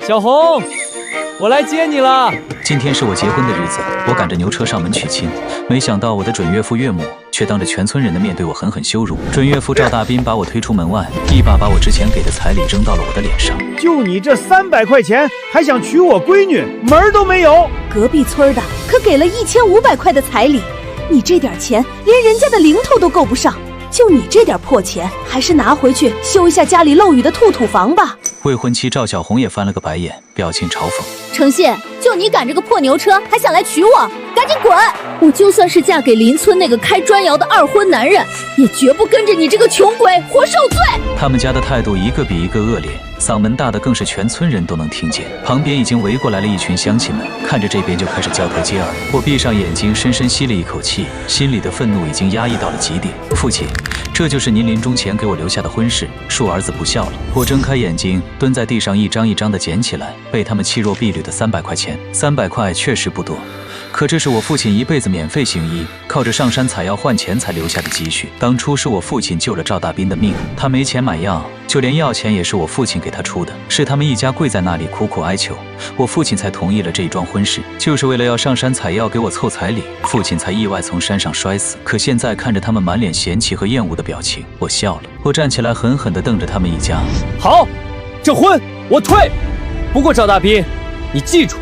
小红，我来接你了。今天是我结婚的日子，我赶着牛车上门娶亲，没想到我的准岳父岳母却当着全村人的面对我狠狠羞辱。准岳父赵大斌把我推出门外，一把把我之前给的彩礼扔到了我的脸上。就你这300块钱，还想娶我闺女，门儿都没有！隔壁村的可给了1500块的彩礼，你这点钱连人家的零头都够不上。就你这点破钱，还是拿回去修一下家里漏雨的土房吧。未婚妻赵小红也翻了个白眼，表情嘲讽：诚信，就你赶着个破牛车还想来娶我，赶紧滚！我就算是嫁给邻村那个开砖窑的二婚男人，也绝不跟着你这个穷鬼活受罪。他们家的态度一个比一个恶劣，嗓门大的更是全村人都能听见。旁边已经围过来了一群乡亲们，看着这边就开始交头接耳。我闭上眼睛，深深吸了一口气，心里的愤怒已经压抑到了极点。父亲，这就是您临终前给我留下的婚事，恕儿子不孝了。我睁开眼睛，蹲在地上一张一张的捡起来被他们弃若敝履的300块钱。300块确实不多，可这是我父亲一辈子免费行医，靠着上山采药换钱才留下的积蓄。当初是我父亲救了赵大斌的命，他没钱买药，就连药钱也是我父亲给他出的。是他们一家跪在那里苦苦哀求，我父亲才同意了这一桩婚事，就是为了要上山采药给我凑彩礼，父亲才意外从山上摔死。可现在看着他们满脸嫌弃和厌恶的表情，我笑了。我站起来狠狠地瞪着他们一家。好，这婚我退。不过赵大斌，你记住，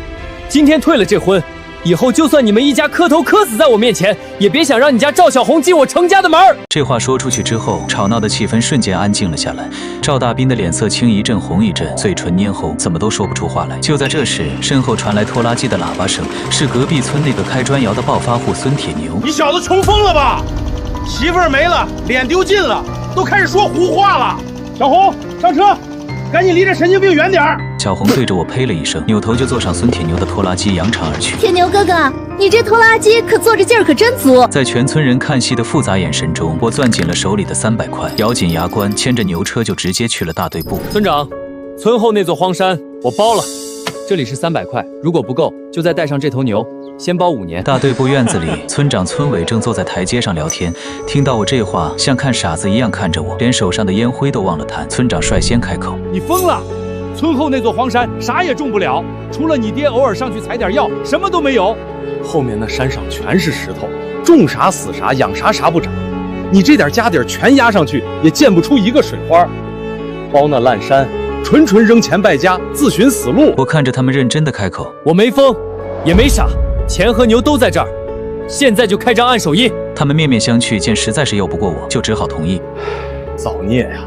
今天退了这婚，以后就算你们一家磕头磕死在我面前，也别想让你家赵小红进我程家的门。这话说出去之后，吵闹的气氛瞬间安静了下来。赵大斌的脸色青一阵红一阵，嘴唇黏红，怎么都说不出话来。就在这时，身后传来拖拉机的喇叭声，是隔壁村那个开砖窑的暴发户孙铁牛。你小子穷疯了吧？媳妇儿没了，脸丢尽了，都开始说胡话了。小红，上车，赶紧离这神经病远点儿！小红对着我呸了一声，扭头就坐上孙铁牛的拖拉机，扬长而去。铁牛哥哥，你这拖拉机可坐着劲儿可真足。在全村人看戏的复杂眼神中，我攥紧了手里的300块，咬紧牙关，牵着牛车就直接去了大队部。村长，村后那座荒山我包了，这里是300块，如果不够，就再带上这头牛，先包5年。大队部院子里，村长村委正坐在台阶上聊天，听到我这话，像看傻子一样看着我，连手上的烟灰都忘了弹。村长率先开口：你疯了！村后那座荒山啥也种不了，除了你爹偶尔上去采点药，什么都没有。后面那山上全是石头，种啥死啥，养啥啥不长。你这点家底儿全压上去，也建不出一个水花。包那烂山，纯纯扔钱败家，自寻死路。我看着他们认真的开口：我没疯，也没傻，钱和牛都在这儿，现在就开张按手印。他们面面相觑，见实在是拗不过我，就只好同意。造孽呀！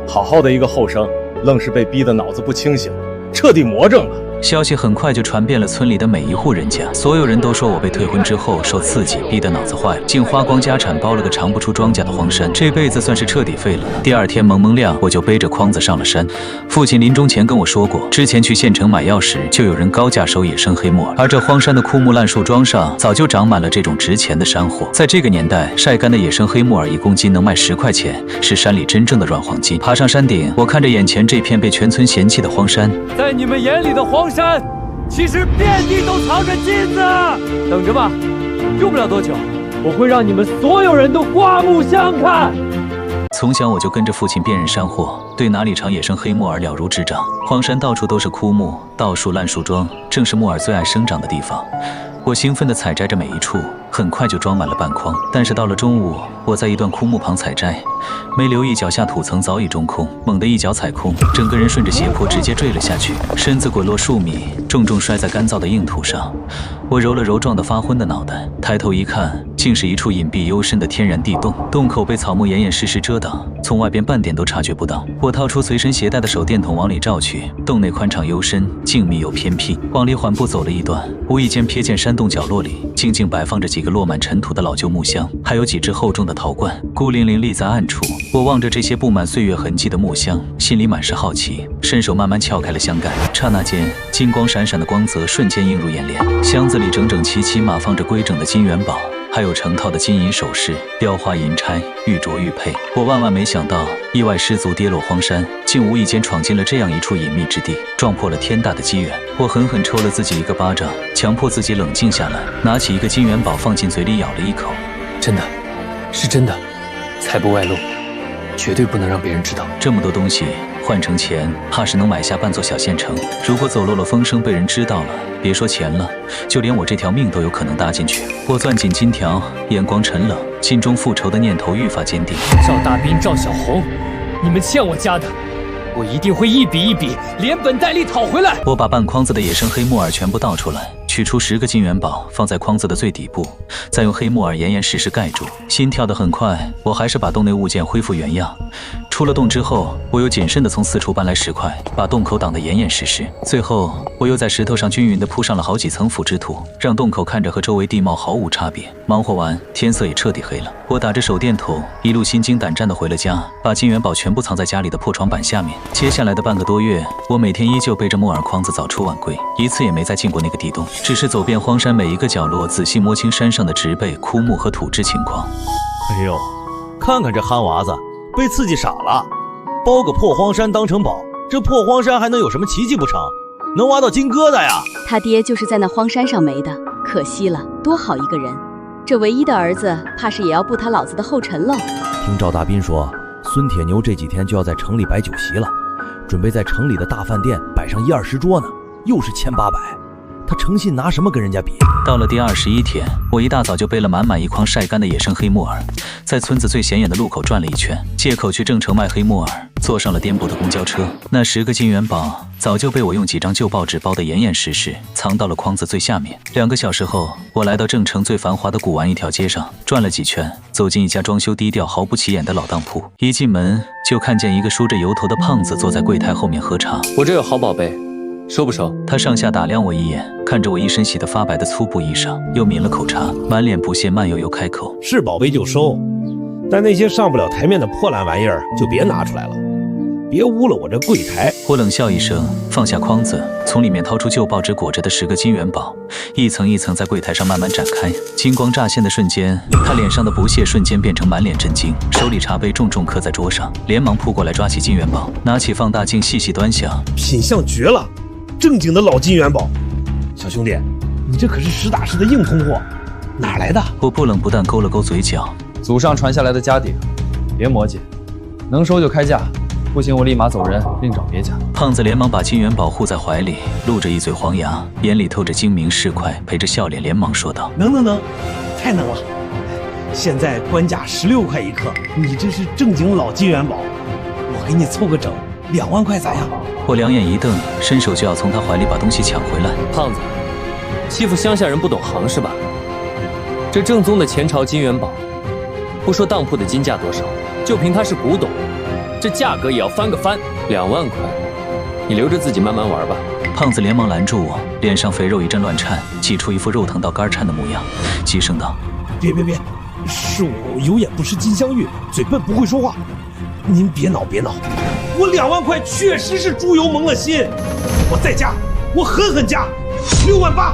好好的一个后生，愣是被逼得脑子不清醒，彻底魔怔了。消息很快就传遍了村里的每一户人家，所有人都说我被退婚之后受刺激，逼得脑子坏了，竟花光家产包了个尝不出庄稼的荒山，这辈子算是彻底废了。第二天蒙蒙亮，我就背着筐子上了山。父亲临终前跟我说过，之前去县城买药时，就有人高价收野生黑木耳，而这荒山的枯木烂树桩上早就长满了这种值钱的山货。在这个年代，晒干的野生黑木耳1公斤能卖10块钱，是山里真正的软黄金。爬上山顶，我看着眼前这片被全村嫌弃的荒山，在你们眼里的荒山，其实遍地都藏着金子。等着吧，用不了多久，我会让你们所有人都刮目相看。从小我就跟着父亲辨认山货，对哪里长野生黑木耳了如指掌。荒山到处都是枯木、稻树、烂树桩，正是木耳最爱生长的地方。我兴奋地采摘着每一处，很快就装满了半筐。但是到了中午，我在一段枯木旁采摘，没留意脚下土层早已中空，猛地一脚踩空，整个人顺着斜坡直接坠了下去，身子滚落数米，重重摔在干燥的硬土上。我揉了揉撞得发昏的脑袋，抬头一看，竟是一处隐蔽幽深的天然地洞，洞口被草木严严实实遮挡，从外边半点都察觉不到。我掏出随身携带的手电筒往里照去，洞内宽敞幽深，静谧又偏僻。往里缓步走了一段，无意间瞥见山洞角落里静静摆放着几个落满尘土的老旧木箱，还有几只厚重的陶罐，孤零零立在暗处。我望着这些布满岁月痕迹的木箱，心里满是好奇，伸手慢慢撬开了箱盖。刹那间，金光闪闪的光泽瞬间映入眼帘，箱子里整整齐齐码放着规整的金元宝，还有成套的金银首饰，雕花银钗，玉镯玉佩。我万万没想到，意外失足跌落荒山，竟无意间闯进了这样一处隐秘之地，撞破了天大的机缘。我狠狠抽了自己一个巴掌，强迫自己冷静下来，拿起一个金元宝放进嘴里咬了一口。真的，是真的，财不外露，绝对不能让别人知道。这么多东西换成钱，怕是能买下半座小县城。如果走漏了风声被人知道了，别说钱了，就连我这条命都有可能搭进去。我攥紧金条，眼光沉冷，心中复仇的念头愈发坚定。赵大斌、赵小红，你们欠我家的，我一定会一笔一笔连本带利讨回来。我把半筐子的野生黑木耳全部倒出来，取出10个金元宝，放在筐子的最底部，再用黑木耳严严实实盖住。心跳得很快，我还是把洞内物件恢复原样。出了洞之后，我又谨慎地从四处搬来石块，把洞口挡得严严实实。最后，我又在石头上均匀地铺上了好几层腐殖土，让洞口看着和周围地貌毫无差别。忙活完，天色也彻底黑了。我打着手电筒，一路心惊胆战地回了家，把金元宝全部藏在家里的破床板下面。接下来的半个多月，我每天依旧背着木耳筐子早出晚归，一次也没再进过那个地洞，只是走遍荒山每一个角落，仔细摸清山上的植被、枯木和土质情况。哎呦，看看这憨娃子，被刺激傻了，包个破荒山当成宝，这破荒山还能有什么奇迹不成？能挖到金疙瘩呀！他爹就是在那荒山上没的，可惜了，多好一个人，这唯一的儿子怕是也要步他老子的后尘喽。听赵大斌说，孙铁牛这几天就要在城里摆酒席了，准备在城里的大饭店摆上10-20桌呢，又是1800。他诚信拿什么跟人家比？到了第21天，我一大早就背了满满一筐晒干的野生黑木耳，在村子最显眼的路口转了一圈，借口去郑城卖黑木耳，坐上了颠簸的公交车。那10个金元宝早就被我用几张旧报纸包得严严实实，藏到了筐子最下面。2个小时后，我来到郑城最繁华的古玩一条街上，转了几圈，走进一家装修低调、毫不起眼的老当铺。一进门就看见一个梳着油头的胖子坐在柜台后面喝茶。我这有好宝贝，收不收？他上下打量我一眼，看着我一身洗得发白的粗布衣裳，又抿了口茶，满脸不屑，慢悠悠开口：是宝贝就收，但那些上不了台面的破烂玩意儿就别拿出来了，别污了我这柜台。我冷笑一声，放下筐子，从里面掏出旧报纸裹着的10个金元宝，一层一层在柜台上慢慢展开。金光乍现的瞬间，他脸上的不屑瞬间变成满脸震惊，手里茶杯重重磕在桌上，连忙扑过来抓起金元宝，拿起放大镜细细端详。品相绝了，正经的老金元宝。小兄弟，你这可是实打实的硬通货，哪来的？我不冷不淡勾了勾嘴角，祖上传下来的家底，别磨叽，能收就开价，不行我立马走人，另找别家。胖子连忙把金元宝护在怀里，露着一嘴黄牙，眼里透着精明市侩，陪着笑脸连忙说道：能，太能了！现在官价16块一克，你这是正经老金元宝，我给你凑个整2万块咋样？我两眼一瞪，伸手就要从他怀里把东西抢回来。胖子，欺负乡下人不懂行是吧？这正宗的前朝金元宝，不说当铺的金价多少，就凭它是古董，这价格也要翻个番，2万块，你留着自己慢慢玩吧。胖子连忙拦住我，脸上肥肉一阵乱颤，挤出一副肉疼到肝颤的模样，急声道：别，是我有眼不识金镶玉，嘴笨不会说话。您别恼，我2万块确实是猪油蒙了心，我再加，我狠加，6万8，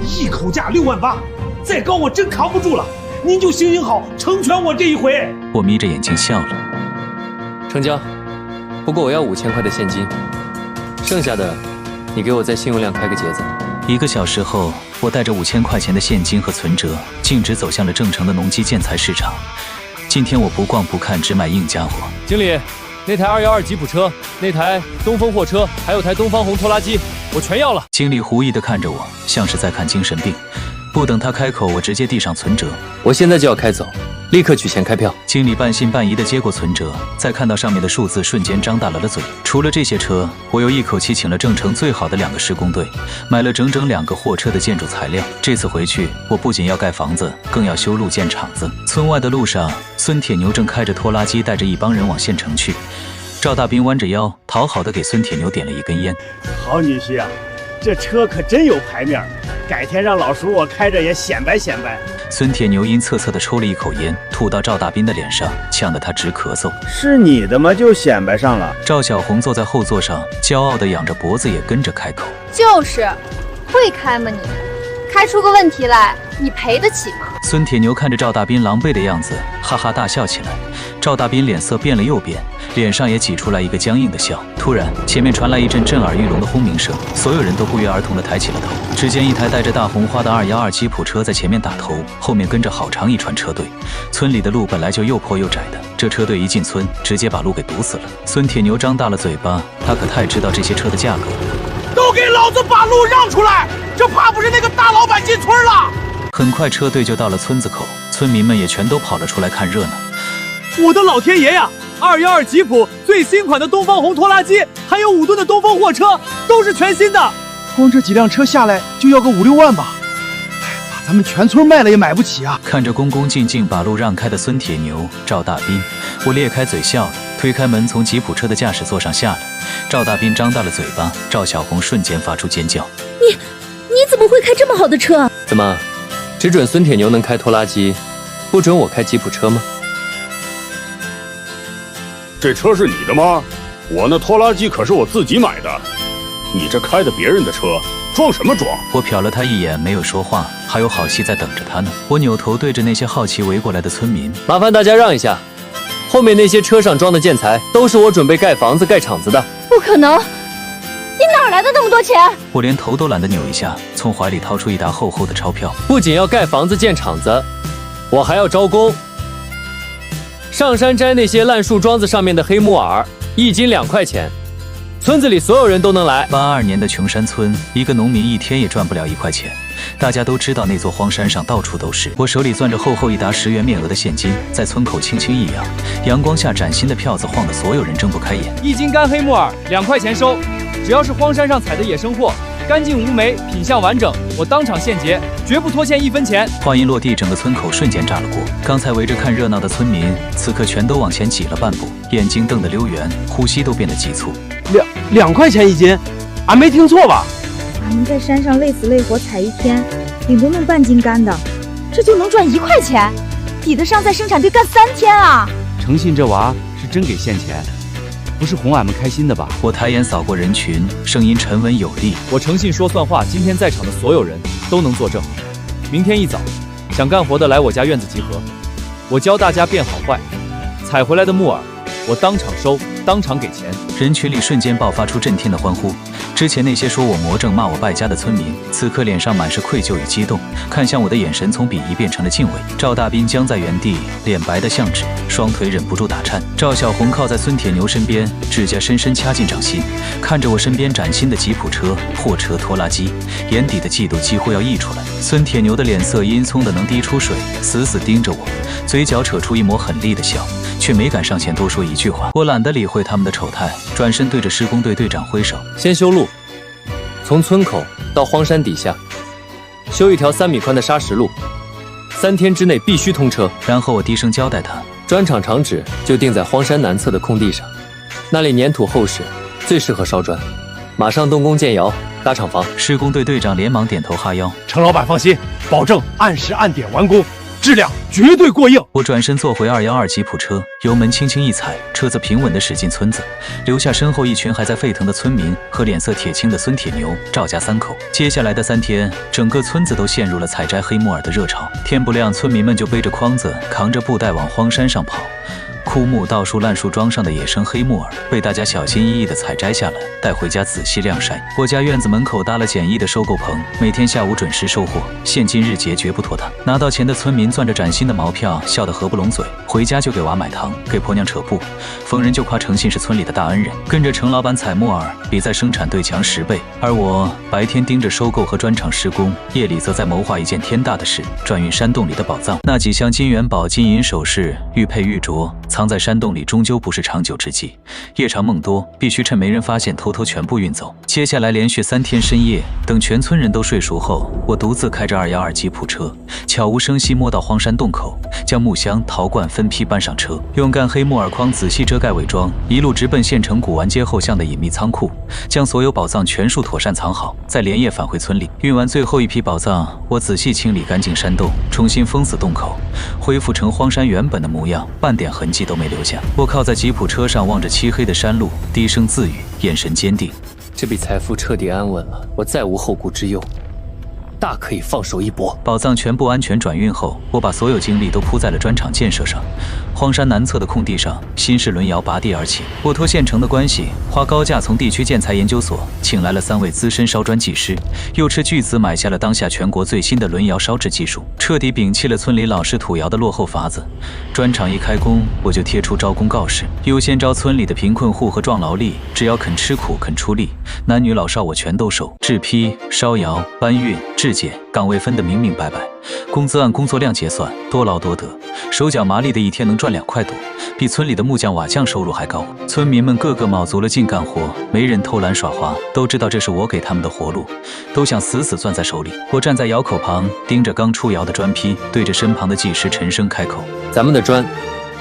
一口价6万8，再高我真扛不住了，您就行好，成全我这一回。我眯着眼睛笑了，成交，不过我要5000块的现金，剩下的你给我在信用量开个结子。1个小时后，我带着5000块钱的现金和存折，径直走向了郑城的农机建材市场。今天我不逛不看，只买硬家伙。经理，那台212吉普车，那台东风货车，还有台东方红拖拉机，我全要了。经理狐疑地看着我，像是在看精神病。不等他开口，我直接递上存折。我现在就要开走，立刻取钱开票。经理半信半疑地接过存折，再看到上面的数字，瞬间张大了嘴。除了这些车，我又一口气请了郑城最好的2个施工队，买了整整2个货车的建筑材料。这次回去，我不仅要盖房子，更要修路建厂子。村外的路上，孙铁牛正开着拖拉机带着一帮人往县城去。赵大斌弯着腰，讨好地给孙铁牛点了一根烟。好女婿啊，这车可真有排面，改天让老叔我开着也显摆显摆。孙铁牛阴恻恻地抽了一口烟，吐到赵大斌的脸上，呛得他直咳嗽。是你的吗？就显摆上了。赵小红坐在后座上，骄傲地仰着脖子，也跟着开口：就是，会开吗你？开出个问题来，你赔得起吗？孙铁牛看着赵大斌狼狈的样子，哈哈大笑起来。赵大斌脸色变了又变，脸上也挤出来一个僵硬的笑。突然，前面传来一阵震耳欲聋的轰鸣声，所有人都不约而同地抬起了头。只见一台带着大红花的212吉普车在前面打头，后面跟着好长一串车队。村里的路本来就又破又窄的，这车队一进村，直接把路给堵死了。孙铁牛张大了嘴巴，他可太知道这些车的价格了。都给老子把路让出来！这怕不是那个大老板进村了？很快车队就到了村子口，村民们也全都跑了出来看热闹。我的老天爷呀！212吉普最新款的东方红拖拉机，还有5吨的东风货车，都是全新的。光这几辆车下来就要个5、6万吧？把咱们全村卖了也买不起啊！看着恭恭敬敬把路让开的孙铁牛、赵大斌，我咧开嘴笑了，推开门从吉普车的驾驶座上下来。赵大斌张大了嘴巴，赵小红瞬间发出尖叫：你怎么会开这么好的车？怎么，只准孙铁牛能开拖拉机，不准我开吉普车吗？这车是你的吗？我那拖拉机可是我自己买的，你这开的别人的车，装什么装？我瞟了他一眼，没有说话，还有好戏在等着他呢。我扭头对着那些好奇围过来的村民，麻烦大家让一下，后面那些车上装的建材都是我准备盖房子、盖厂子的。不可能！你哪来的那么多钱？我连头都懒得扭一下，从怀里掏出一沓厚厚的钞票。不仅要盖房子、建厂子，我还要招工。上山摘那些烂树桩子上面的黑木耳，1斤2块钱，村子里所有人都能来。82年的穷山村，一个农民一天也赚不了1块钱。大家都知道那座荒山上到处都是。我手里攥着厚厚一沓10元面额的现金，在村口轻轻一扬，阳光下崭新的票子晃得所有人睁不开眼。1斤干黑木耳2块钱收，只要是荒山上采的野生货，干净无霉，品相完整，我当场现结，绝不拖欠1分钱。话音落地，整个村口瞬间炸了锅。刚才围着看热闹的村民，此刻全都往前挤了半步，眼睛瞪得溜圆，呼吸都变得急促。2块钱1斤，俺没听错吧？俺们在山上累死累活采一天，顶多弄半斤干的，这就能赚1块钱，抵得上在生产队干3天啊！诚信这娃是真给现钱，不是哄俺们开心的吧？我抬眼扫过人群，声音沉稳有力。我诚信说算话，今天在场的所有人都能作证。明天一早，想干活的来我家院子集合，我教大家辨好坏，采回来的木耳我当场收，当场给钱。人群里瞬间爆发出震天的欢呼。之前那些说我魔怔、骂我败家的村民，此刻脸上满是愧疚与激动，看向我的眼神从鄙夷变成了敬畏。赵大斌僵在原地，脸白得像纸，双腿忍不住打颤。赵小红靠在孙铁牛身边，指甲深深掐进掌心，看着我身边崭新的吉普车、货车、拖拉机，眼底的嫉妒几乎要溢出来。孙铁牛的脸色阴葱的能滴出水，死死盯着我，嘴角扯出一抹狠厉的笑，却没敢上前多说一句话。我懒得理会他们的丑态，转身对着施工队队长挥手：先修路，从村口到荒山底下，修一条3米宽的砂石路，3天之内必须通车。然后我低声交代他，砖厂厂址就定在荒山南侧的空地上，那里粘土厚实，最适合烧砖。马上动工建窑搭厂房。施工队队长连忙点头哈腰：程老板放心，保证按时按点完工，质量绝对过硬。我转身坐回212吉普车，油门轻轻一踩，车子平稳地驶进村子，留下身后一群还在沸腾的村民和脸色铁青的孙铁牛、赵家3口。接下来的3天，整个村子都陷入了采摘黑木耳的热潮。天不亮，村民们就背着筐子，扛着布袋往荒山上跑。枯木、倒树、烂树桩上的野生黑木耳被大家小心翼翼地采摘下来，带回家仔细晾晒。我家院子门口搭了简易的收购棚，每天下午准时收货，现金日结绝不拖沓。拿到钱的村民攥着崭新的毛票，笑得合不拢嘴，回家就给娃买糖，给婆娘扯布，逢人就夸诚信是村里的大恩人。跟着程老板采木耳，比在生产队强10倍。而我白天盯着收购和砖厂施工，夜里则在谋划一件天大的事，转运山洞里的宝藏。那几箱金元宝、金银首饰，玉佩玉镯，藏在山洞里终究不是长久之计，夜长梦多，必须趁没人发现偷偷全部运走。接下来连续3天深夜，等全村人都睡熟后，我独自开着212吉普车，悄无声息摸到荒山洞口，将木箱、陶罐分批搬上车，用干黑木耳筐仔细遮盖伪装，一路直奔县城古玩街后巷的隐秘仓库，将所有宝藏全数妥善藏好，再连夜返回村里。运完最后一批宝藏，我仔细清理干净山洞，重新封死洞口，恢复成荒山原本的模样，半点痕迹都没留下。我靠在吉普车上，望着漆黑的山路，低声自语，眼神坚定。这笔财富彻底安稳了，我再无后顾之忧。大可以放手一搏。宝藏全部安全转运后，我把所有精力都扑在了砖厂建设上。荒山南侧的空地上，新式轮窑拔地而起。我托县城的关系，花高价从地区建材研究所请来了3位资深烧砖技师，又斥巨资买下了当下全国最新的轮窑烧制技术，彻底摒弃了村里老式土窑的落后法子。砖厂一开工，我就贴出招工告示，优先招村里的贫困户和壮劳力，只要肯吃苦、肯出力，男女老少我全都收。制坯、烧窑、搬运、质检，岗位分得明明白白，工资按工作量结算，多劳多得，手脚麻利的一天能赚2块多，比村里的木匠瓦匠收入还高。村民们个个卯足了劲干活，没人偷懒耍滑，都知道这是我给他们的活路，都想死死攥在手里。我站在窑口旁，盯着刚出窑的砖坯，对着身旁的技师沉声开口：咱们的砖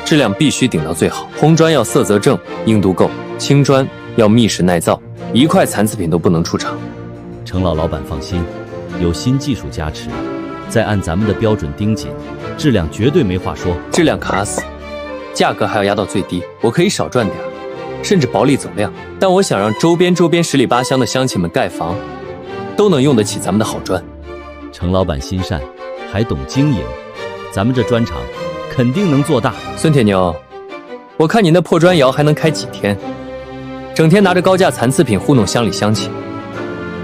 质量必须顶到最好，红砖要色泽正，硬度够，青砖要密实耐造，1块残次品都不能出厂。程老板放心，有新技术加持，再按咱们的标准盯紧，质量绝对没话说。质量卡死，价格还要压到最低。我可以少赚点，甚至薄利走量，但我想让周边10里8乡的乡亲们盖房，都能用得起咱们的好砖。程老板心善，还懂经营，咱们这砖厂肯定能做大。孙铁牛，我看你那破砖窑还能开几天？整天拿着高价残次品糊弄乡里乡亲，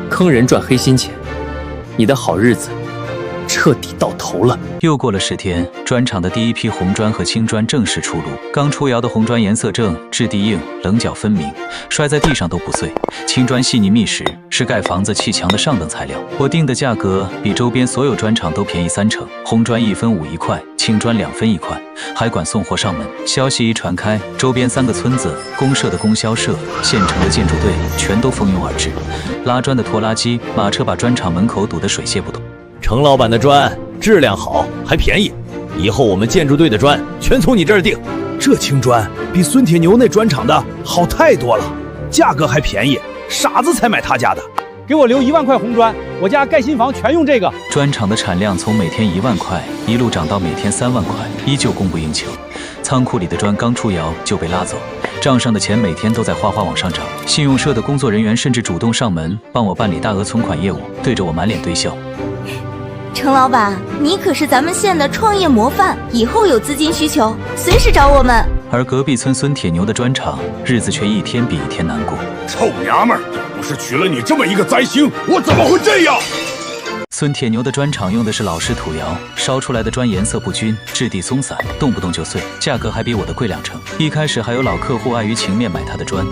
坑人赚黑心钱，你的好日子彻底到头了。又过了10天，砖厂的第一批红砖和青砖正式出炉。刚出窑的红砖颜色正，质地硬，棱角分明，摔在地上都不碎。青砖细腻密实，是盖房子砌墙的上等材料。我定的价格比周边所有砖厂都便宜3成，红砖1分5一块，青砖2分1块，还管送货上门。消息一传开，周边3个村子、公社的供销社、县城的建筑队全都蜂拥而至，拉砖的拖拉机、马车把砖厂门口堵得水泄不通。程老板的砖质量好，还便宜，以后我们建筑队的砖全从你这儿订。这青砖比孙铁牛那砖厂的好太多了，价格还便宜，傻子才买他家的。给我留1万块红砖，我家盖新房全用这个。砖厂的产量从每天1万块一路涨到每天3万块，依旧供不应求。仓库里的砖刚出窑就被拉走，账上的钱每天都在哗哗往上涨。信用社的工作人员甚至主动上门帮我办理大额存款业务，对着我满脸堆笑。程老板，你可是咱们县的创业模范，以后有资金需求随时找我们。而隔壁村孙铁牛的砖厂日子却一天比一天难过。臭娘们儿，要不是娶了你这么一个灾星，我怎么会这样？孙铁牛的砖厂用的是老式土窑，烧出来的砖颜色不均，质地松散，动不动就碎，价格还比我的贵2成。一开始还有老客户碍于情面买他的砖，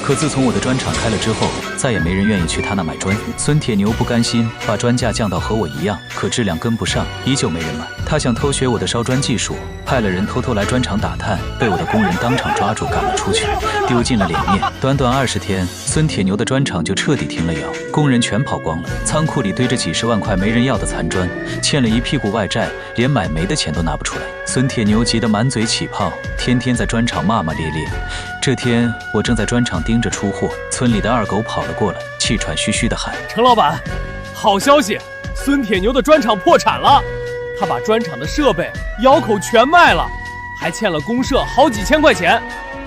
可自从我的砖厂开了之后，再也没人愿意去他那买砖。孙铁牛不甘心，把砖价降到和我一样，可质量跟不上，依旧没人买。他想偷学我的烧砖技术，派了人偷偷来砖厂打探，被我的工人当场抓住赶了出去，丢尽了脸面。短短20天，孙铁牛的砖厂就彻底停了窑，工人全跑光了，仓库里堆着几10万块没人要的残砖，欠了一屁股外债，连买煤的钱都拿不出来。孙铁牛急得满嘴起泡，天天在砖厂骂骂咧咧。这天我正在砖厂盯着出货，村里的二狗跑了过来，气喘吁吁地喊：程老板，好消息，孙铁牛的砖厂破产了，他把砖厂的设备、窑口全卖了，还欠了公社好几千块钱，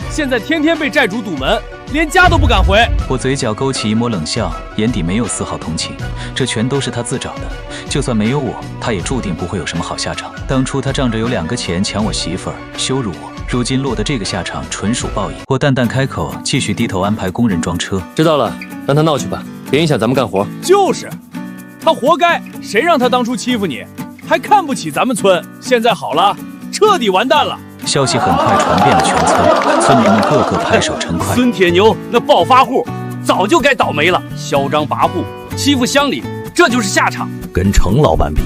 现在天天被债主堵门，连家都不敢回。我嘴角勾起一抹冷笑，眼底没有丝毫同情，这全都是他自找的，就算没有我，他也注定不会有什么好下场。当初他仗着有2个钱抢我媳妇儿，羞辱我，如今落得这个下场，纯属报应。我淡淡开口，继续低头安排工人装车。知道了，让他闹去吧，别影响咱们干活。就是，他活该，谁让他当初欺负你，还看不起咱们村，现在好了，彻底完蛋了。消息很快传遍了全村，村民们个个拍手称快。孙铁牛那暴发户早就该倒霉了，嚣张跋扈，欺负乡里，这就是下场。跟程老板比，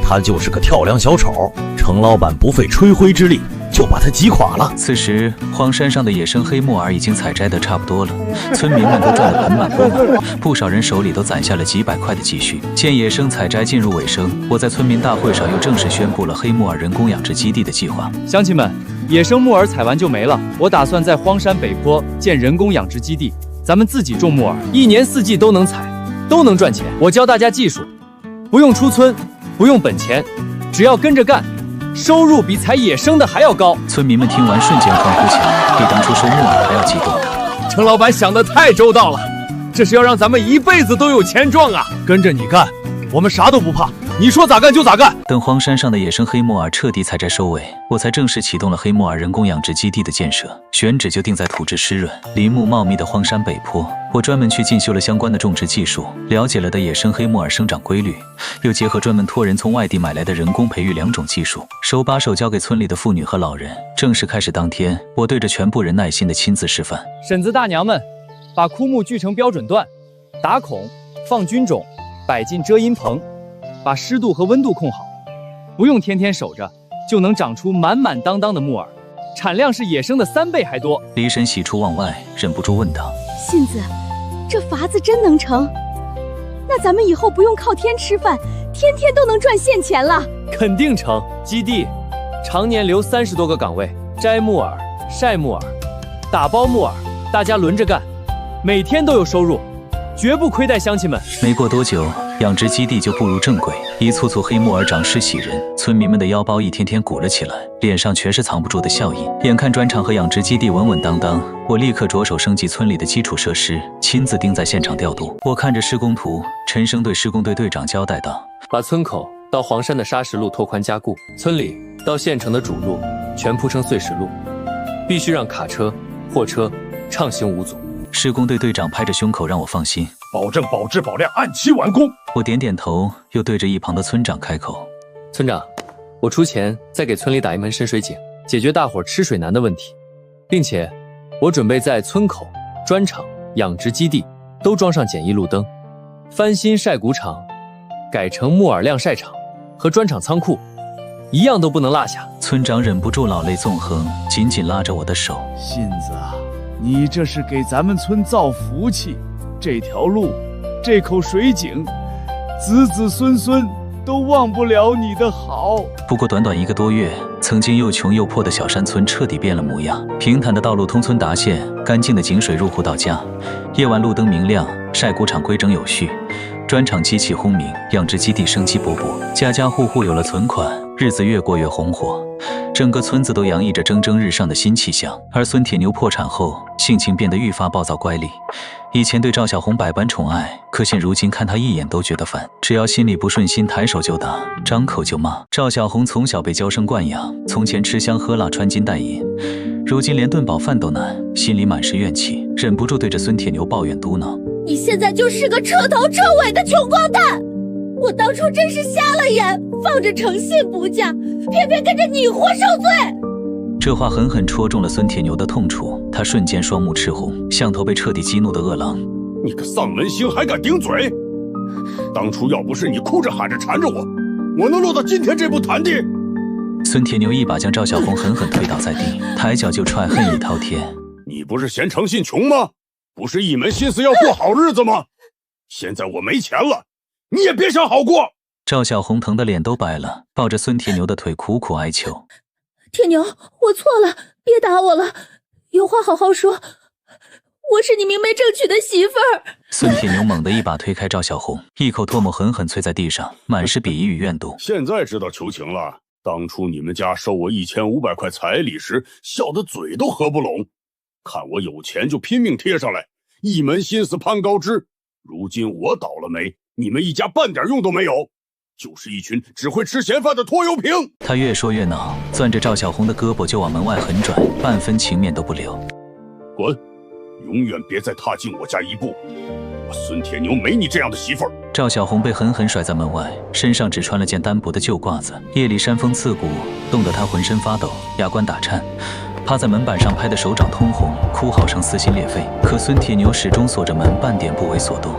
他就是个跳梁小丑，程老板不费吹灰之力就把他击垮了。此时，荒山上的野生黑木耳已经采摘得差不多了，村民们都赚得盆满钵满，不少人手里都攒下了几百块的积蓄。见野生采摘进入尾声，我在村民大会上又正式宣布了黑木耳人工养殖基地的计划。乡亲们，野生木耳采完就没了，我打算在荒山北坡建人工养殖基地，咱们自己种木耳，1年4季都能采，都能赚钱。我教大家技术，不用出村，不用本钱，只要跟着干，收入比采野生的还要高。村民们听完瞬间欢呼起来，比当初收木耳还要激动。程老板想得太周到了，这是要让咱们一辈子都有钱赚啊！跟着你干，我们啥都不怕，你说咋干就咋干。等荒山上的野生黑木耳彻底采摘收尾，我才正式启动了黑木耳人工养殖基地的建设。选址就定在土质湿润、林木茂密的荒山北坡。我专门去进修了相关的种植技术，了解了的野生黑木耳生长规律，又结合专门托人从外地买来的人工培育2种技术，手把手教给村里的妇女和老人。正式开始当天，我对着全部人耐心的亲自示范。婶子大娘们，把枯木锯成标准段，打孔，放菌种，摆进遮阴棚，把湿度和温度控好，不用天天守着，就能长出满满当当的木耳，产量是野生的3倍还多。李婶喜出望外，忍不住问道：信子，这法子真能成？那咱们以后不用靠天吃饭，天天都能赚现钱了。肯定成。基地常年留30多个岗位，摘木耳、晒木耳、打包木耳，大家轮着干，每天都有收入，绝不亏待乡亲们。没过多久，养殖基地就步入正轨，一簇簇黑木耳长势喜人，村民们的腰包一天天鼓了起来，脸上全是藏不住的笑意。眼看砖厂和养殖基地稳稳当当，我立刻着手升级村里的基础设施，亲自盯在现场调度。我看着施工图，陈生对施工队队长交代道：把村口到黄山的砂石路拓宽加固，村里到县城的主路全铺成碎石路，必须让卡车、货车畅行无阻。施工队队长拍着胸口让我放心，保证保质保量，按期完工。我点点头，又对着一旁的村长开口：村长，我出钱再给村里打一门深水井，解决大伙吃水难的问题，并且我准备在村口、砖厂、养殖基地都装上简易路灯，翻新晒谷场，改成木耳晾晒场和砖厂仓库，一样都不能落下。村长忍不住老泪纵横，紧紧拉着我的手：信子啊，你这是给咱们村造福气，这条路，这口水井，子子孙孙都忘不了你的好。不过短短1个多月，曾经又穷又破的小山村彻底变了模样。平坦的道路通村达县，干净的井水入户到家，夜晚路灯明亮，晒谷场规整有序，砖厂机器轰鸣，养殖基地生机勃勃，家家户户有了存款，日子越过越红火。整个村子都洋溢着蒸蒸日上的新气象。而孙铁牛破产后，性情变得愈发暴躁乖戾。以前对赵小红百般宠爱，可现如今看她一眼都觉得烦。只要心里不顺心，抬手就打，张口就骂。赵小红从小被娇生惯养，从前吃香喝辣穿金戴银，如今连顿饱饭都难，心里满是怨气，忍不住对着孙铁牛抱怨嘟囔：你现在就是个彻头彻尾的穷光蛋！我当初真是瞎了眼，放着诚信不嫁，偏偏跟着你活受罪。这话狠狠戳中了孙铁牛的痛处，他瞬间双目赤红，像头被彻底激怒的饿狼。你个丧门星还敢顶嘴！当初要不是你哭着喊着缠着我，我能落到今天这步田地？孙铁牛一把将赵小红狠狠推倒在地，抬脚就踹，恨意滔天。你不是嫌诚信穷吗？不是一门心思要过好日子吗？现在我没钱了，你也别想好过。赵小红疼得脸都白了，抱着孙铁牛的腿苦苦哀求：铁牛，我错了，别打我了，有话好好说，我是你明媒正娶的媳妇儿。孙铁牛猛地一把推开赵小红，一口唾沫狠狠啐在地上，满是鄙夷与怨毒。现在知道求情了，当初你们家收我1500块彩礼时，笑得嘴都合不拢，看我有钱就拼命贴上来，一门心思攀高枝。如今我倒了霉，你们一家半点用都没有，就是一群只会吃闲饭的拖油瓶。他越说越恼，攥着赵小红的胳膊就往门外横转，半分情面都不留。滚，永远别再踏进我家一步，我孙铁牛没你这样的媳妇儿。赵小红被狠狠甩在门外，身上只穿了件单薄的旧褂子。夜里山风刺骨，冻得她浑身发抖，牙关打颤，趴在门板上拍得手掌通红，哭嚎声撕心裂肺。可孙铁牛始终锁着门，半点不为所动。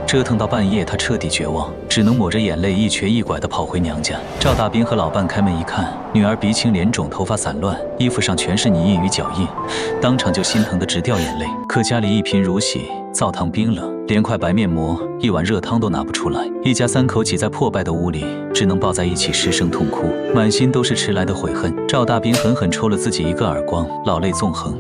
折腾到半夜，他彻底绝望，只能抹着眼泪一瘸一拐地跑回娘家。赵大兵和老伴开门一看，女儿鼻青脸肿，头发散乱，衣服上全是泥印与脚印，当场就心疼得直掉眼泪。可家里一贫如洗，灶堂冰冷，连块白面膜、一碗热汤都拿不出来。一家三口挤在破败的屋里，只能抱在一起失声痛哭，满心都是迟来的悔恨。赵大兵狠狠抽了自己一个耳光，老泪纵横。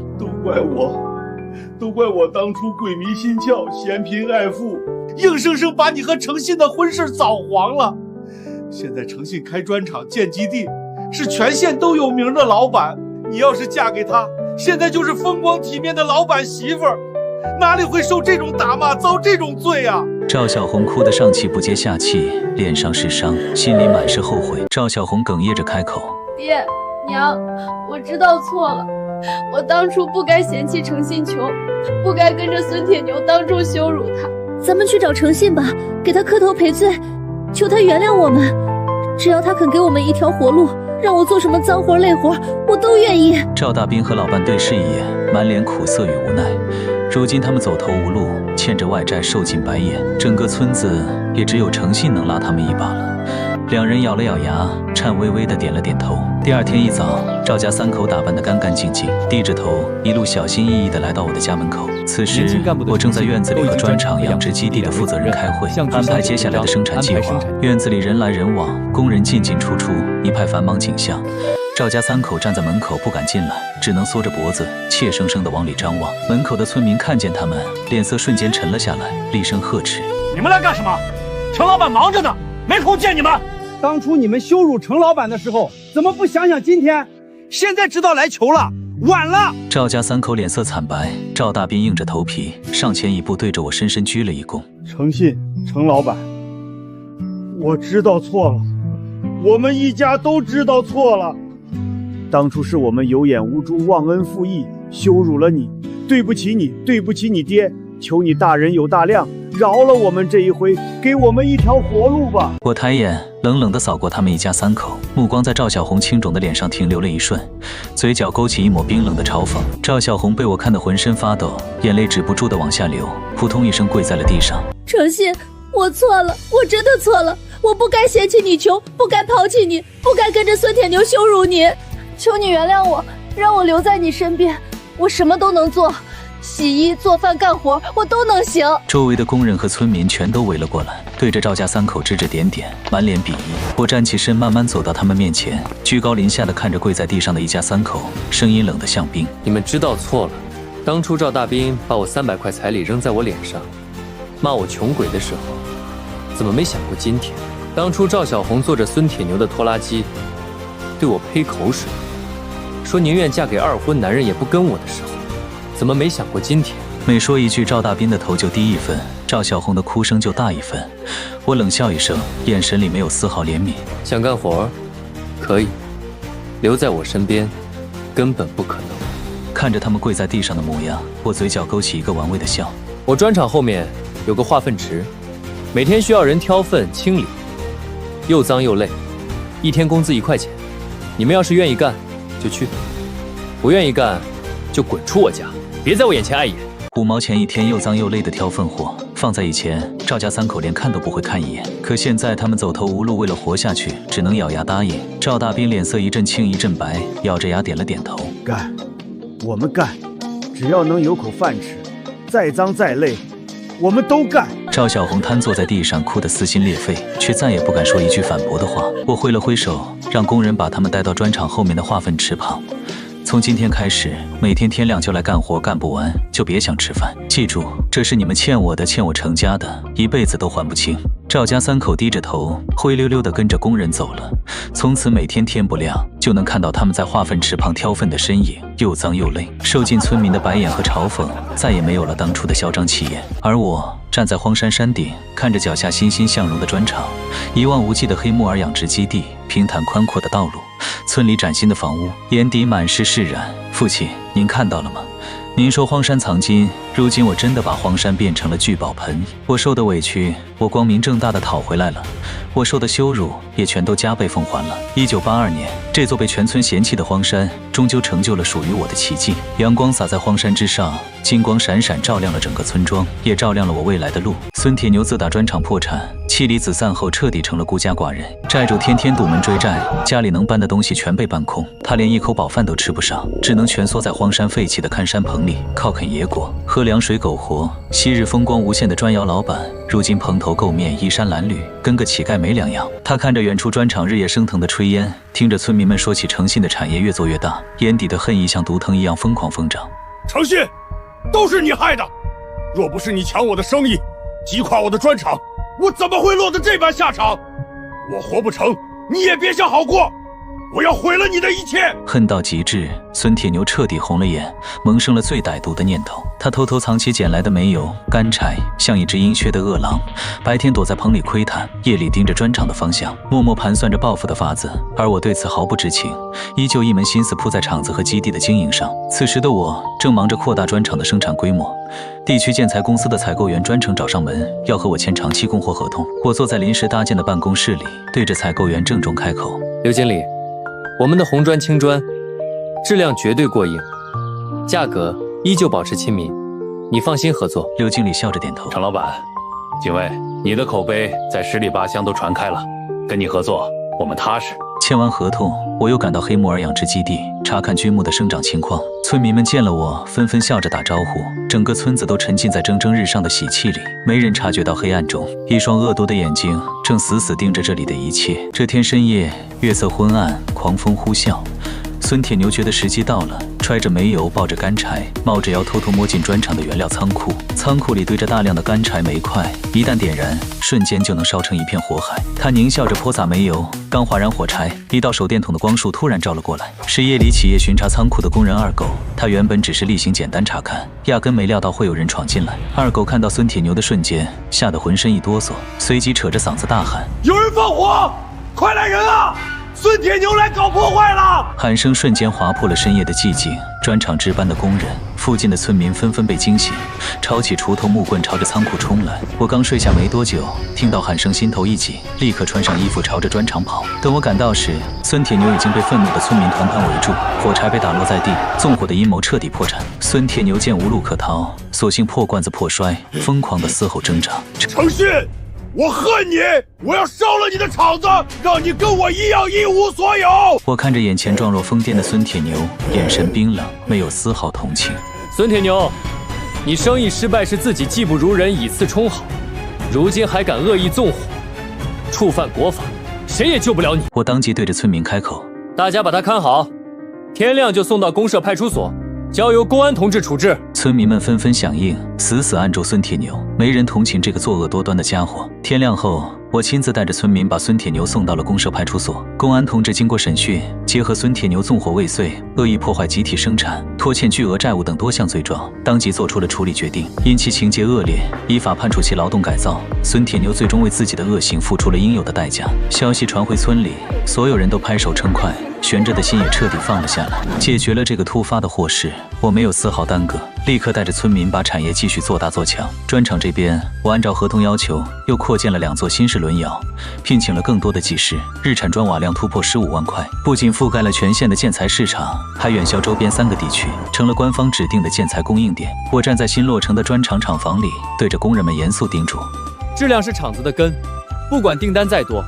都怪我当初鬼迷心窍，嫌贫爱富，硬生生把你和诚信的婚事早黄了。现在诚信开砖厂建基地，是全县都有名的老板，你要是嫁给他，现在就是风光体面的老板媳妇儿，哪里会受这种打骂，遭这种罪啊？赵小红哭得上气不接下气，脸上是伤，心里满是后悔。赵小红哽咽着开口：爹娘，我知道错了，我当初不该嫌弃程信球，不该跟着孙铁牛当众羞辱他。咱们去找程信吧，给他磕头赔罪，求他原谅我们。只要他肯给我们一条活路，让我做什么脏活累活，我都愿意。赵大斌和老伴对视一眼，满脸苦涩与无奈。如今他们走投无路，欠着外债，受尽白眼，整个村子也只有程信能拉他们一把了。两人咬了咬牙，颤巍巍地点了点头。第二天一早，赵家3口打扮得干干净净，低着头，一路小心翼翼地来到我的家门口。此时，我正在院子里和砖厂养殖基地的负责人开会，安排接下来的生产计划。院子里人来人往，工人进进出出，一派繁忙景象。赵家3口站在门口不敢进来，只能缩着脖子，怯生生地往里张望。门口的村民看见他们，脸色瞬间沉了下来，厉声呵斥：“你们来干什么？程老板忙着呢，没空见你们。当初你们羞辱程老板的时候，怎么不想想今天？现在知道来求了，晚了。”赵家3口脸色惨白，赵大斌硬着头皮上前一步，对着我深深鞠了一躬：“程信，程老板，我知道错了，我们一家都知道错了。当初是我们有眼无珠，忘恩负义，羞辱了你，对不起你，对不起你爹，求你大人有大量，饶了我们这一回，给我们一条活路吧。”我抬眼冷冷地扫过他们一家3口，目光在赵小红青肿的脸上停留了一瞬，嘴角勾起一抹冰冷的嘲讽。赵小红被我看得浑身发抖，眼泪止不住地往下流，扑通一声跪在了地上。程信，我错了，我真的错了，我不该嫌弃你穷，不该抛弃你，不该跟着孙铁牛羞辱你。求你原谅我，让我留在你身边，我什么都能做，洗衣做饭干活我都能行。周围的工人和村民全都围了过来，对着赵家3口指指点点，满脸鄙夷。我站起身，慢慢走到他们面前，居高临下的看着跪在地上的一家3口，声音冷得像冰：“你们知道错了。当初赵大斌把我300块彩礼扔在我脸上，骂我穷鬼的时候，怎么没想过今天？当初赵小红坐着孙铁牛的拖拉机，对我呸口水，说宁愿嫁给2婚男人也不跟我的时候，怎么没想过今天？”每说一句，赵大斌的头就低1分，赵小红的哭声就大1分。我冷笑一声，眼神里没有丝毫怜悯。想干活，可以，留在我身边，根本不可能。看着他们跪在地上的模样，我嘴角勾起一个玩味的笑。我砖厂后面有个化粪池，每天需要人挑粪清理，又脏又累，1天工资1块钱。你们要是愿意干，就去；不愿意干，就滚出我家，别在我眼前碍眼。5毛钱1天，又脏又累的挑粪活，放在以前，赵家3口连看都不会看一眼。可现在他们走投无路，为了活下去，只能咬牙答应。赵大斌脸色一阵青一阵白，咬着牙点了点头：“干，我们干，只要能有口饭吃，再脏再累，我们都干。”赵小红瘫坐在地上，哭得撕心裂肺，却再也不敢说一句反驳的话。我挥了挥手，让工人把他们带到砖厂后面的化粪池旁。从今天开始，每天天亮就来干活，干不完就别想吃饭。记住，这是你们欠我的，欠我程家的，一辈子都还不清。赵家3口低着头，灰溜溜地跟着工人走了。从此每天天不亮，就能看到他们在化粪池旁挑粪的身影，又脏又累，受尽村民的白眼和嘲讽，再也没有了当初的嚣张气焰。而我站在荒山山顶，看着脚下欣欣向荣的砖厂，一望无际的黑木耳养殖基地，平坦宽阔的道路，村里崭新的房屋，眼底满是释然。父亲，您看到了吗？您说荒山藏金，如今我真的把荒山变成了聚宝盆。我受的委屈，我光明正大的讨回来了；我受的羞辱，也全都加倍奉还了。1982年，这座被全村嫌弃的荒山，终究成就了属于我的奇迹。阳光洒在荒山之上，金光闪闪，照亮了整个村庄，也照亮了我未来的路。孙铁牛自打砖厂破产，妻离子散后，彻底成了孤家寡人，债主天天堵门追债，家里能搬的东西全被搬空，他连一口饱饭都吃不上，只能蜷缩在荒山废弃的看山棚里，靠啃野果，喝凉水苟活。昔日风光无限的砖窑老板，如今蓬头垢面，衣衫褴褛，跟个乞丐没两样。他看着远处砖厂日夜升腾的炊烟，听着村民们说起诚信的产业越做越大，眼底的恨意像毒藤一样疯狂疯长。诚信，都是你害的！若不是你抢我的生意，击垮我的砖厂，我怎么会落得这般下场？我活不成，你也别想好过！我要毁了你的一切！恨到极致，孙铁牛彻底红了眼，萌生了最歹毒的念头。他偷偷藏起捡来的煤油、干柴，像一只阴血的饿狼，白天躲在棚里窥探，夜里盯着砖厂的方向，默默盘算着报复的法子。而我对此毫不知情，依旧一门心思扑在厂子和基地的经营上。此时的我正忙着扩大砖厂的生产规模。地区建材公司的采购员专程找上门，要和我签长期供货合同。我坐在临时搭建的办公室里，对着采购员郑重开口：刘经理，我们的红砖青砖质量绝对过硬，价格依旧保持亲民，你放心合作。刘经理笑着点头。陈老板，几位，你的口碑在十里八乡都传开了，跟你合作我们踏实。签完合同，我又赶到黑木耳养殖基地查看菌木的生长情况。村民们见了我，纷纷笑着打招呼，整个村子都沉浸在蒸蒸日上的喜气里，没人察觉到黑暗中一双恶毒的眼睛正死死盯着这里的一切。这天深夜，月色昏暗，狂风呼啸。孙铁牛觉得时机到了，揣着煤油，抱着干柴，冒着腰偷偷摸进砖厂的原料仓库。仓库里堆着大量的干柴煤块，一旦点燃，瞬间就能烧成一片火海。他狞笑着泼洒煤油，刚划燃火柴，一道手电筒的光束突然照了过来，是夜里起夜巡查仓库的工人二狗。他原本只是例行简单查看，压根没料到会有人闯进来。二狗看到孙铁牛的瞬间，吓得浑身一哆嗦，随即扯着嗓子大喊：“有人放火！快来人啊！孙铁牛来搞破坏了！”喊声瞬间划破了深夜的寂静。砖厂值班的工人、附近的村民纷纷被惊醒，抄起锄头木棍朝着仓库冲来。我刚睡下没多久，听到喊声心头一紧，立刻穿上衣服朝着砖厂跑。等我赶到时，孙铁牛已经被愤怒的村民团团围住，火柴被打落在地，纵火的阴谋彻底破产。孙铁牛见无路可逃，索性破罐子破摔，疯狂的嘶吼挣扎。诚信！我恨你！我要烧了你的厂子，让你跟我一样一无所有！我看着眼前状若疯癫的孙铁牛，眼神冰冷，没有丝毫同情。孙铁牛，你生意失败是自己技不如人，以次充好，如今还敢恶意纵火，触犯国法，谁也救不了你。我当即对着村民开口：大家把他看好，天亮就送到公社派出所，交由公安同志处置。村民们纷纷响应，死死按住孙铁牛，没人同情这个作恶多端的家伙。天亮后，我亲自带着村民把孙铁牛送到了公社派出所。公安同志经过审讯，结合孙铁牛纵火未遂、恶意破坏集体生产、拖欠巨额债务等多项罪状，当即做出了处理决定。因其情节恶劣，依法判处其劳动改造。孙铁牛最终为自己的恶行付出了应有的代价。消息传回村里，所有人都拍手称快，悬着的心也彻底放了下来。解决了这个突发的祸事，我没有丝毫耽搁，立刻带着村民把产业继续做大做强。砖厂这边，我按照合同要求，又扩建了2座新式轮窑，聘请了更多的技师，日产砖瓦量突破15万块，不仅覆盖了全县的建材市场，还远销周边3个地区，成了官方指定的建材供应点。我站在新落成的砖厂厂房里，对着工人们严肃叮嘱：质量是厂子的根，不管订单再多，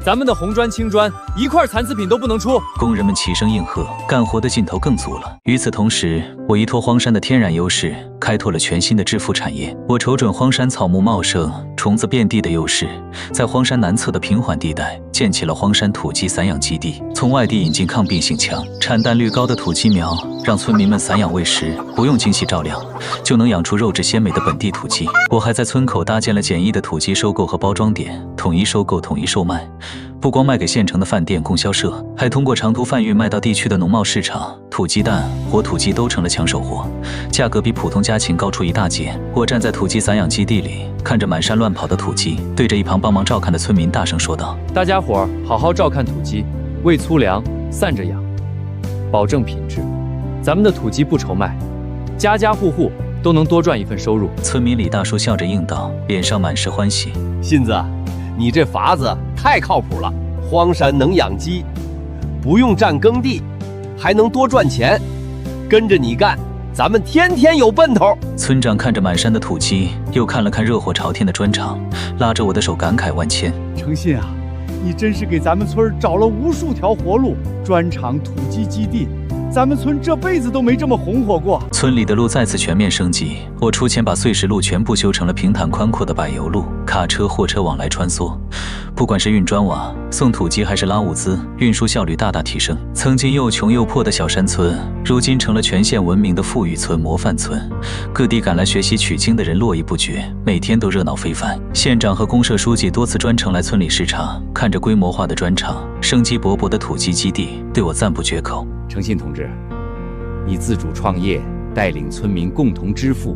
咱们的红砖青砖一块残次品都不能出。工人们齐声应和，干活的劲头更足了。与此同时，我依托荒山的天然优势，开拓了全新的致富产业。我瞅准荒山草木茂盛、虫子遍地的优势，在荒山南侧的平缓地带建起了荒山土鸡散养基地，从外地引进抗病性强、产蛋率高的土鸡苗，让村民们散养喂食，不用精细照料，就能养出肉质鲜美的本地土鸡。我还在村口搭建了简易的土鸡收购和包装点，统一收购、统一售卖。不光卖给县城的饭店、供销社，还通过长途贩运卖到地区的农贸市场。土鸡蛋、活土鸡都成了抢手货，价格比普通家禽高出一大截。我站在土鸡散养基地里，看着满山乱跑的土鸡，对着一旁帮忙照看的村民大声说道：大家伙好好照看土鸡，喂粗粮，散着养，保证品质。咱们的土鸡不愁卖，家家户户都能多赚一份收入。村民李大叔笑着应道，脸上满是欢喜。信子，你这法子太靠谱了，荒山能养鸡，不用占耕地，还能多赚钱。跟着你干，咱们天天有奔头。村长看着满山的土鸡，又看了看热火朝天的砖厂，拉着我的手感慨万千。诚信啊，你真是给咱们村找了无数条活路。砖厂、土鸡基地，咱们村这辈子都没这么红火过。村里的路再次全面升级，我出钱把碎石路全部修成了平坦宽阔的柏油路，卡车、货车往来穿梭。不管是运砖瓦、送土机还是拉物资，运输效率大大提升。曾经又穷又破的小山村，如今成了全县闻名的富裕村、模范村。各地赶来学习取经的人络绎不绝，每天都热闹非凡。县长和公社书记多次专程来村里视察，看着规模化的砖厂、生机勃勃的土鸡基地，对我赞不绝口。诚信同志，你自主创业，带领村民共同致富，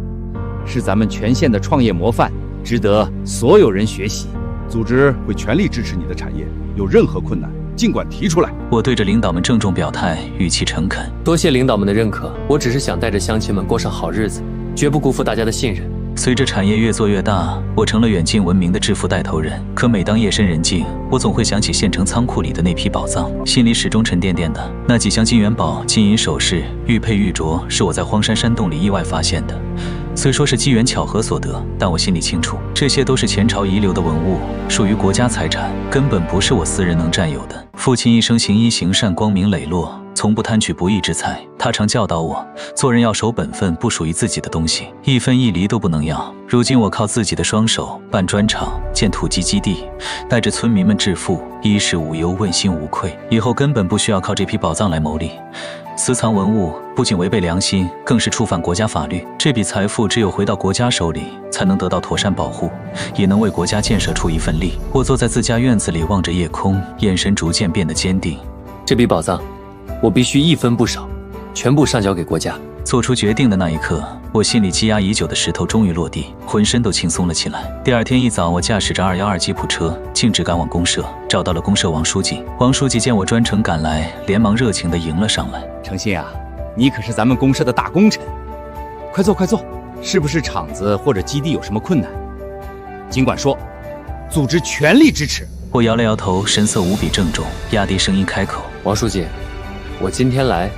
是咱们全县的创业模范，值得所有人学习。组织会全力支持你的产业，有任何困难尽管提出来。我对着领导们郑重表态，语气诚恳。多谢领导们的认可，我只是想带着乡亲们过上好日子，绝不辜负大家的信任。随着产业越做越大，我成了远近闻名的致富带头人。可每当夜深人静，我总会想起县城仓库里的那批宝藏，心里始终沉甸甸的。那几箱金元宝、金银首饰、玉佩玉镯，是我在荒山山洞里意外发现的。虽说是机缘巧合所得，但我心里清楚，这些都是前朝遗留的文物，属于国家财产，根本不是我私人能占有的。父亲一生行医行善，光明磊落，从不贪取不义之财。他常教导我，做人要守本分，不属于自己的东西，一分一厘都不能要。如今我靠自己的双手办砖厂、建土鸡基地，带着村民们致富，衣食无忧，问心无愧。以后根本不需要靠这批宝藏来牟利。私藏文物不仅违背良心，更是触犯国家法律。这笔财富只有回到国家手里，才能得到妥善保护，也能为国家建设出一份力。我坐在自家院子里，望着夜空，眼神逐渐变得坚定。这笔宝藏，我必须一分不少，全部上交给国家。做出决定的那一刻，我心里积压已久的石头终于落地，浑身都轻松了起来。第二天一早，我驾驶着212吉普车径直赶往公社，找到了公社王书记。王书记见我专程赶来，连忙热情地迎了上来。诚信啊，你可是咱们公社的大功臣，快坐快坐。是不是厂子或者基地有什么困难？尽管说，组织全力支持。我摇了摇头，神色无比郑重，压低声音开口：王书记，我今天来，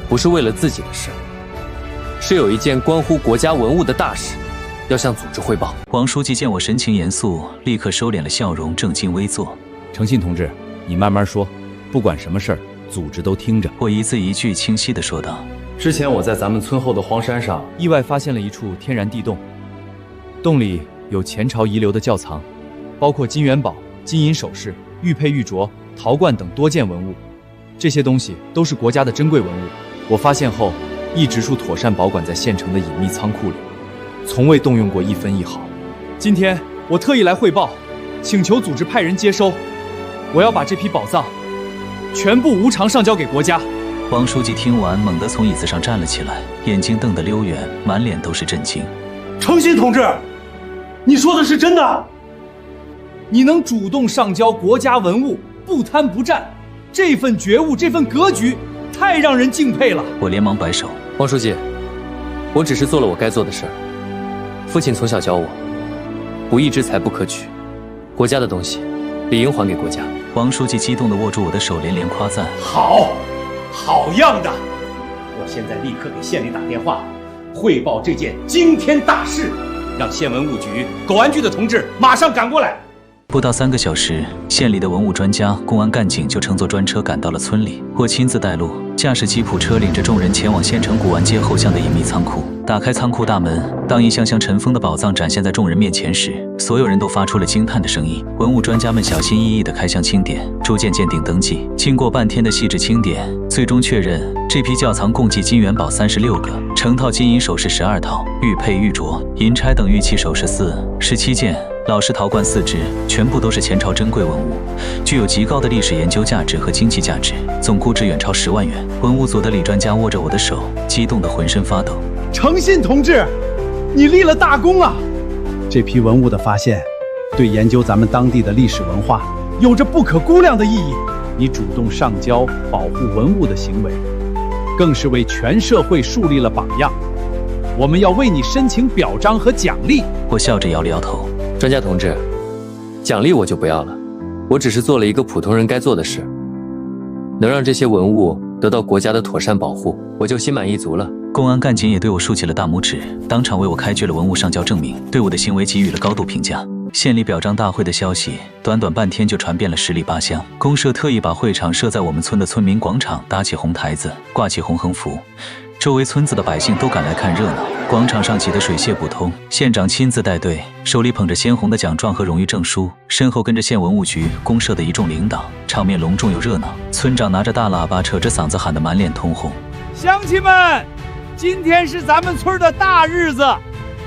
不是为了自己的事，是有一件关乎国家文物的大事，要向组织汇报。王书记见我神情严肃，立刻收敛了笑容，正襟危坐。诚信同志，你慢慢说，不管什么事儿，组织都听着。我一字一句清晰地说道：之前我在咱们村后的荒山上意外发现了一处天然地洞，洞里有前朝遗留的窖藏，包括金元宝、金银首饰、玉佩玉镯、陶罐等多件文物。这些东西都是国家的珍贵文物，我发现后一直束妥善保管在县城的隐秘仓库里，从未动用过一分一毫。今天我特意来汇报，请求组织派人接收，我要把这批宝藏全部无偿上交给国家。王书记听完，猛地从椅子上站了起来，眼睛瞪得溜圆，满脸都是震惊。诚信同志，你说的是真的？你能主动上交国家文物，不贪不占，这份觉悟，这份格局，太让人敬佩了。我连忙摆手：王书记，我只是做了我该做的事儿。父亲从小教我，不义之财不可取，国家的东西理应还给国家。王书记激动地握住我的手，连连夸赞：好，好样的！我现在立刻给县里打电话，汇报这件惊天大事，让县文物局、狗安局的同志马上赶过来。不到3个小时，县里的文物专家、公安干警就乘坐专车赶到了村里。我亲自带路，驾驶吉普车领着众人前往县城古玩街后巷的隐秘仓库。打开仓库大门，当一箱箱尘封的宝藏展现在众人面前时，所有人都发出了惊叹的声音。文物专家们小心翼翼地开箱清点，逐渐鉴定登记。经过半天的细致清点，最终确认这批窖藏共计金元宝36个，成套金银首饰12套，玉佩玉镯、银钗等玉器首饰17件。老式陶罐4只，全部都是前朝珍贵文物，具有极高的历史研究价值和经济价值，总估值远超10万元。文物组的李专家握着我的手，激动得浑身发抖。诚信同志，你立了大功啊！这批文物的发现，对研究咱们当地的历史文化有着不可估量的意义。你主动上交、保护文物的行为，更是为全社会树立了榜样。我们要为你申请表彰和奖励。我笑着摇了摇头。专家同志，奖励我就不要了，我只是做了一个普通人该做的事，能让这些文物得到国家的妥善保护，我就心满意足了。公安干警也对我竖起了大拇指，当场为我开具了文物上交证明，对我的行为给予了高度评价。县里表彰大会的消息，短短半天就传遍了10里8乡。公社特意把会场设在我们村的村民广场，搭起红台子，挂起红横幅，周围村子的百姓都赶来看热闹，广场上挤得水泄不通。县长亲自带队，手里捧着鲜红的奖状和荣誉证书，身后跟着县文物局、公社的一众领导，场面隆重又热闹。村长拿着大喇叭，扯着嗓子喊得满脸通红。乡亲们，今天是咱们村的大日子，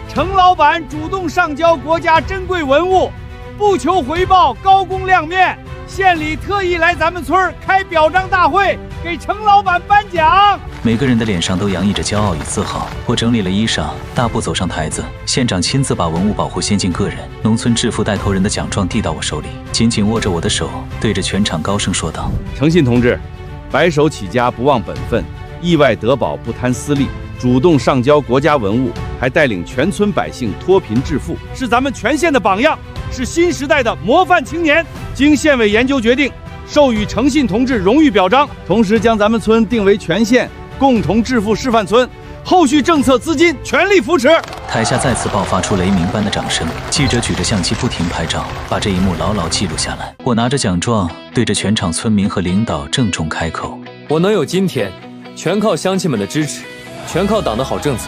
程老板主动上交国家珍贵文物，不求回报，高公亮面。县里特意来咱们村开表彰大会，给程老板颁奖。每个人的脸上都洋溢着骄傲与自豪。我整理了衣裳，大步走上台子。县长亲自把文物保护先进个人、农村致富带头人的奖状递到我手里，紧紧握着我的手，对着全场高声说道：诚信同志，白手起家不忘本分，意外得宝不贪私利，主动上交国家文物，还带领全村百姓脱贫致富，是咱们全县的榜样，是新时代的模范青年。经县委研究决定，授予诚信同志荣誉表彰，同时将咱们村定为全县共同致富示范村，后续政策资金全力扶持。台下再次爆发出雷鸣般的掌声，记者举着相机不停拍照，把这一幕牢牢记录下来。我拿着奖状，对着全场村民和领导郑重开口：我能有今天，全靠乡亲们的支持，全靠党的好政策。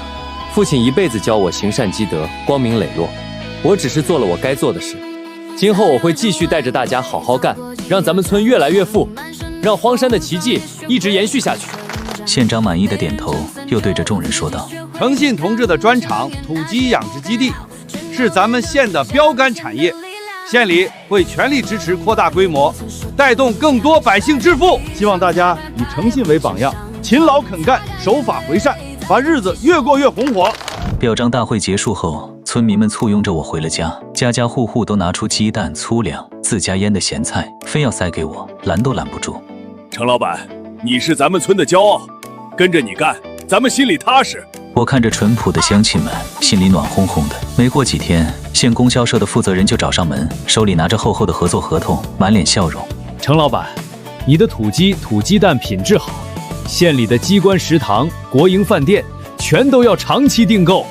父亲一辈子教我行善积德，光明磊落，我只是做了我该做的事。今后我会继续带着大家好好干，让咱们村越来越富，让荒山的奇迹一直延续下去。县长满意的点头，又对着众人说道：诚信同志的专场土鸡养殖基地是咱们县的标杆产业，县里会全力支持扩大规模，带动更多百姓致富。希望大家以诚信为榜样，勤劳肯干，守法回善，把日子越过越红火。表彰大会结束后，村民们簇拥着我回了家，家家户户都拿出鸡蛋、粗粮、自家腌的咸菜，非要塞给我，拦都拦不住。程老板，你是咱们村的骄傲，跟着你干，咱们心里踏实。我看着淳朴的乡亲们，心里暖烘烘的。没过几天，县供销社的负责人就找上门，手里拿着厚厚的合作合同，满脸笑容。程老板，你的土鸡蛋品质好，县里的机关食堂、国营饭店全都要长期订购，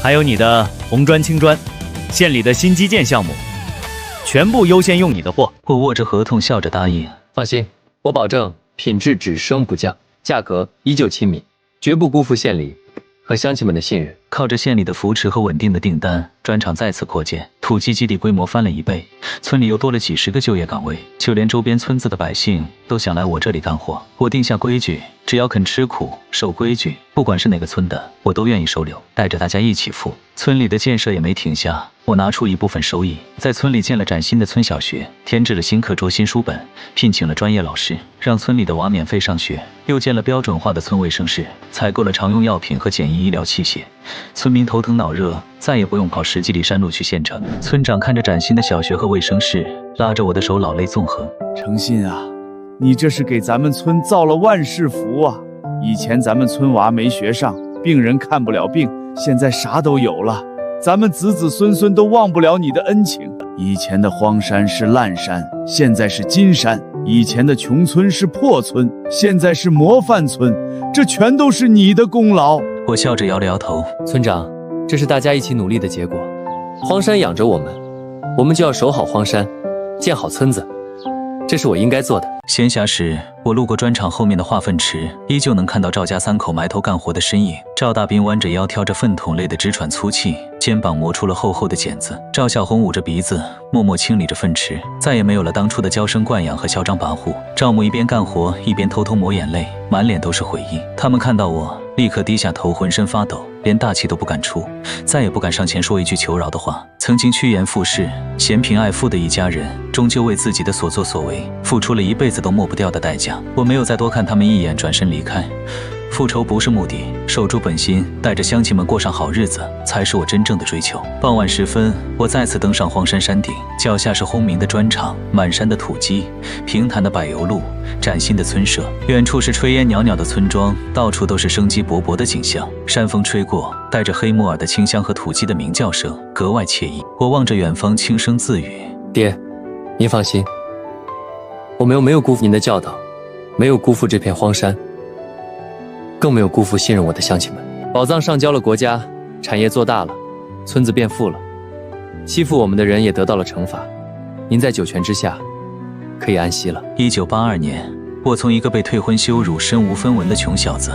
还有你的红砖、青砖，县里的新基建项目，全部优先用你的货。我握着合同，笑着答应。放心，我保证品质只升不降，价格依旧亲民，绝不辜负县里和乡亲们的信任。靠着县里的扶持和稳定的订单，砖厂再次扩建，土鸡基地规模翻了1倍，村里又多了几10个就业岗位，就连周边村子的百姓都想来我这里干活。我定下规矩，只要肯吃苦、守规矩，不管是哪个村的，我都愿意收留，带着大家一起富。村里的建设也没停下，我拿出一部分收益，在村里建了崭新的村小学，添置了新课桌、新书本，聘请了专业老师，让村里的娃免费上学，又建了标准化的村卫生室，采购了常用药品和简易医疗器械。村民头疼脑热，再也不用跑10几里山路去县城。村长看着崭新的小学和卫生室，拉着我的手，老泪纵横。诚信啊，你这是给咱们村造了万事福啊！以前咱们村娃没学上，病人看不了病，现在啥都有了，咱们子子孙孙都忘不了你的恩情。以前的荒山是烂山，现在是金山；以前的穷村是破村，现在是模范村，这全都是你的功劳。我笑着摇了摇头。村长，这是大家一起努力的结果。荒山养着我们，我们就要守好荒山，建好村子，这是我应该做的。闲暇时，我路过砖厂后面的化粪池，依旧能看到赵家3口埋头干活的身影。赵大斌弯着腰，挑着粪桶，累得直喘粗气，肩膀磨出了厚厚的茧子。赵小红捂着鼻子，默默清理着粪池，再也没有了当初的娇生惯养和嚣张跋扈。赵母一边干活，一边偷偷抹眼泪，满脸都是悔意。他们看到我，立刻低下头，浑身发抖，连大气都不敢出，再也不敢上前说一句求饶的话。曾经趋炎附势、嫌贫爱富的一家人，终究为自己的所作所为付出了一辈子都抹不掉的代价。我没有再多看他们一眼，转身离开。复仇不是目的，守住本心，带着乡亲们过上好日子，才是我真正的追求。傍晚时分，我再次登上荒山山顶，脚下是轰鸣的砖厂，满山的土鸡，平坦的柏油路，崭新的村舍，远处是炊烟袅袅的村庄，到处都是生机勃勃的景象。山风吹过，带着黑木耳的清香和土鸡的鸣叫声，格外惬意。我望着远方，轻声自语：爹，您放心，我们又没有辜负您的教导，没有辜负这片荒山，更没有辜负信任我的乡亲们。宝藏上交了国家，产业做大了，村子变富了，欺负我们的人也得到了惩罚，您在九泉之下可以安息了。1982年，我从一个被退婚羞辱、身无分文的穷小子，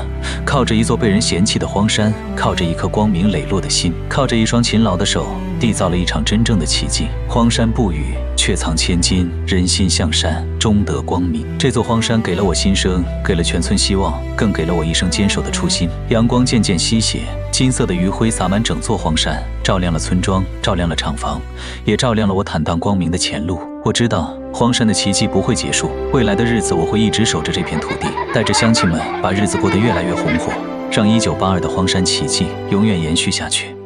靠着一座被人嫌弃的荒山，靠着一颗光明磊落的心，靠着一双勤劳的手，缔造了一场真正的奇迹。荒山不语，却藏千金，人心向善，终得光明。这座荒山给了我新生，给了全村希望，更给了我一生坚守的初心。阳光渐渐西斜，金色的余晖洒满整座荒山，照亮了村庄，照亮了厂房，也照亮了我坦荡光明的前路。我知道荒山的奇迹不会结束，未来的日子我会一直守着这片土地，带着乡亲们把日子过得越来越红火，让1982的荒山奇迹永远延续下去。